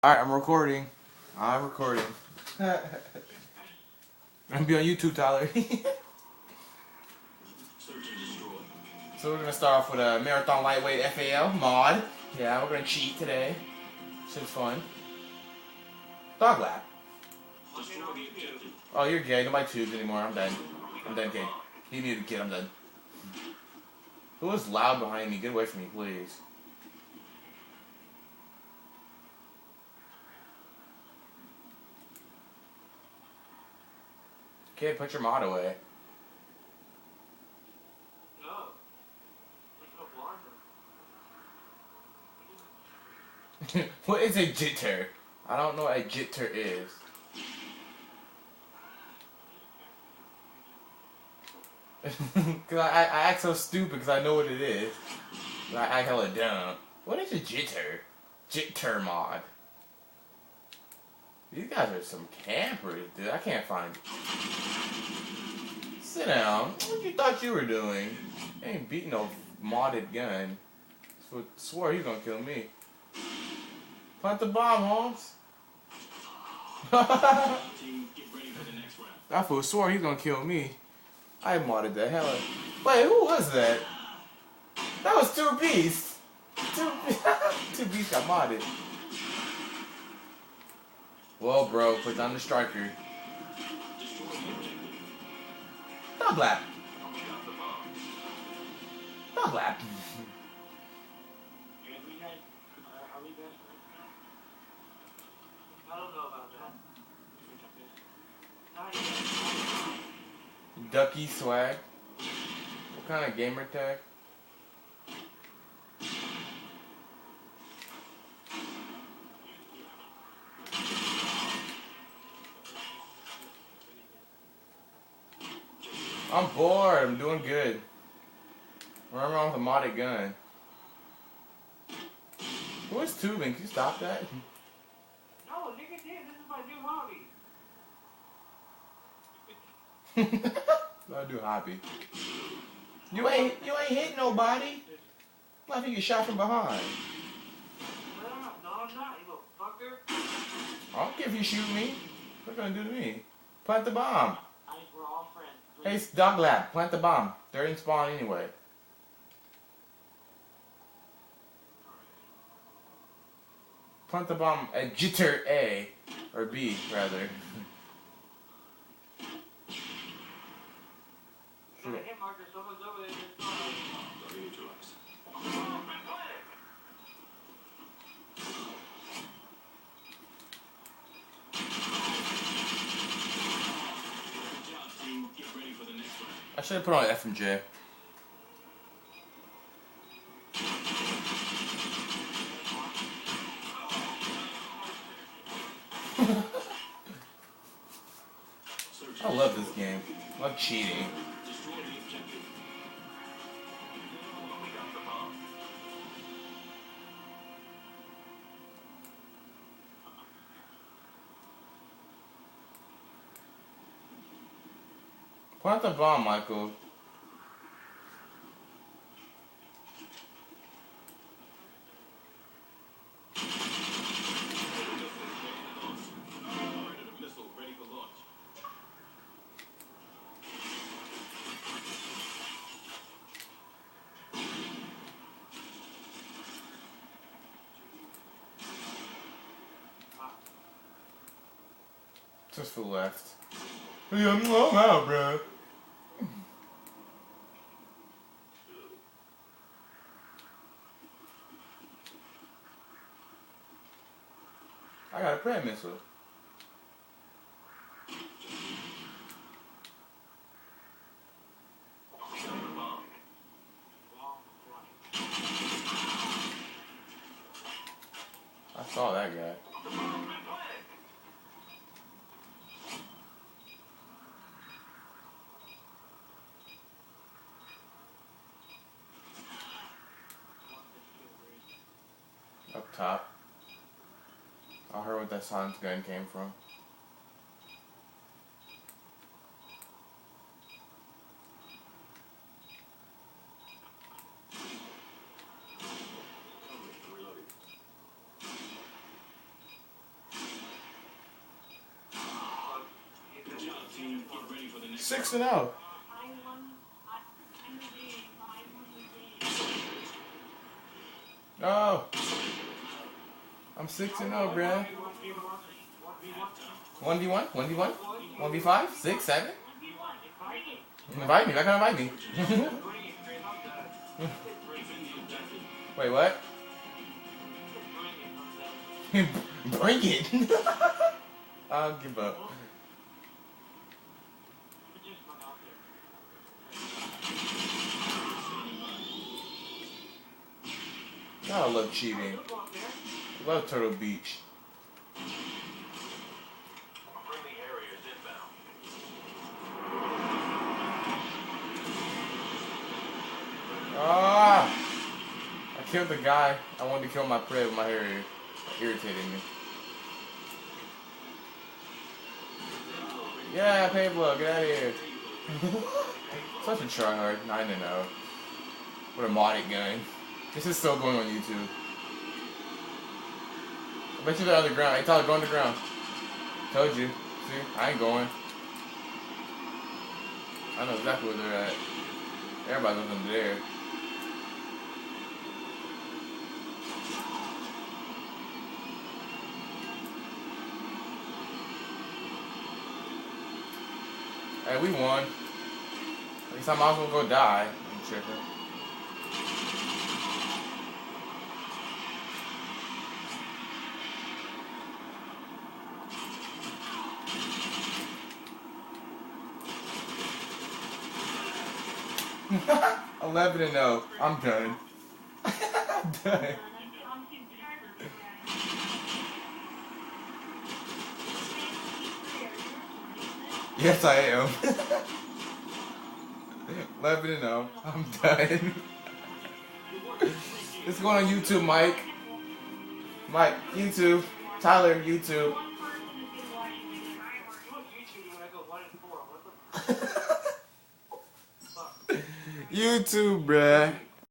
Alright, I'm recording. I'm recording. I'm gonna be on YouTube, Tyler. So we're gonna start off with a Marathon Lightweight F.A.L mod. Yeah, we're gonna cheat today. Shit's fun. Dog lap. Oh, you're gay. Nobody tubes anymore. I'm done. I'm done, gay. You need a kid. I'm done. Who is loud behind me? Get away from me, please. Kid, put your mod away. No. What is a jitter? I don't know what a jitter is. Cause I act so stupid because I know what it is. I act hella dumb. What is a jitter? Jitter mod. These guys are some campers, dude. I can't find it. Sit down. What you thought you were doing? You ain't beating no modded gun. Swore he was gonna kill me. Plant the bomb, Holmes. That fool swore he was gonna kill me. I modded the hell out. Wait, who was that? That was Two Beasts. Two Beasts got modded. Well, bro, put down the striker. Dog lap. Dog lap. I don't know about that. Ducky swag. What kind of gamer tag? I'm bored. I'm doing good. Run around with a modded gun. Who is tubing? Can you stop that? No, nigga, this is my new hobby. I do hobby. You ain't hit nobody. I think you shot from behind. No, I'm not, you little fucker. I don't care if you shoot me. What you gonna do to me? Plant the bomb. We're all friends. Hey, dog lab, plant the bomb. They're in spawn anyway. Plant the bomb at jitter A. Or B, rather. Hit marker, someone's over there. I should have put on F and J. I love this game. I love cheating. Plant the bomb, Michael. Just for left. Yeah, I'm out, bro. I got a prayer missile. I saw that guy. Up top. I heard what that silence gun came from. 6-0. Oh, I'm 6-0, bruh. 1v1? 1v1? 1v5? 6? 7? Invite me. Why can't invite me? Wait, what? Bring it. I'll give up. God, I love cheating. I love Turtle Beach. Ah! I killed the guy. I wanted to kill my prey with my hair irritating me. Yeah, Pablo, get out of here. Such a tryhard. 9-0. What a modded gun. This is still going on YouTube. I bet you they're on the ground. Hey, Tyler, go on the ground. Told you. See? I ain't going. I know exactly where they're at. Everybody knows I'm there. Hey, we won. At least I might as well go die. I'm tripping. I'm 11-0. I'm done. I'm done. Yes, I am. 11-0. I'm done. It's going on YouTube, Mike. Mike, YouTube. Tyler, YouTube. YouTube, bruh.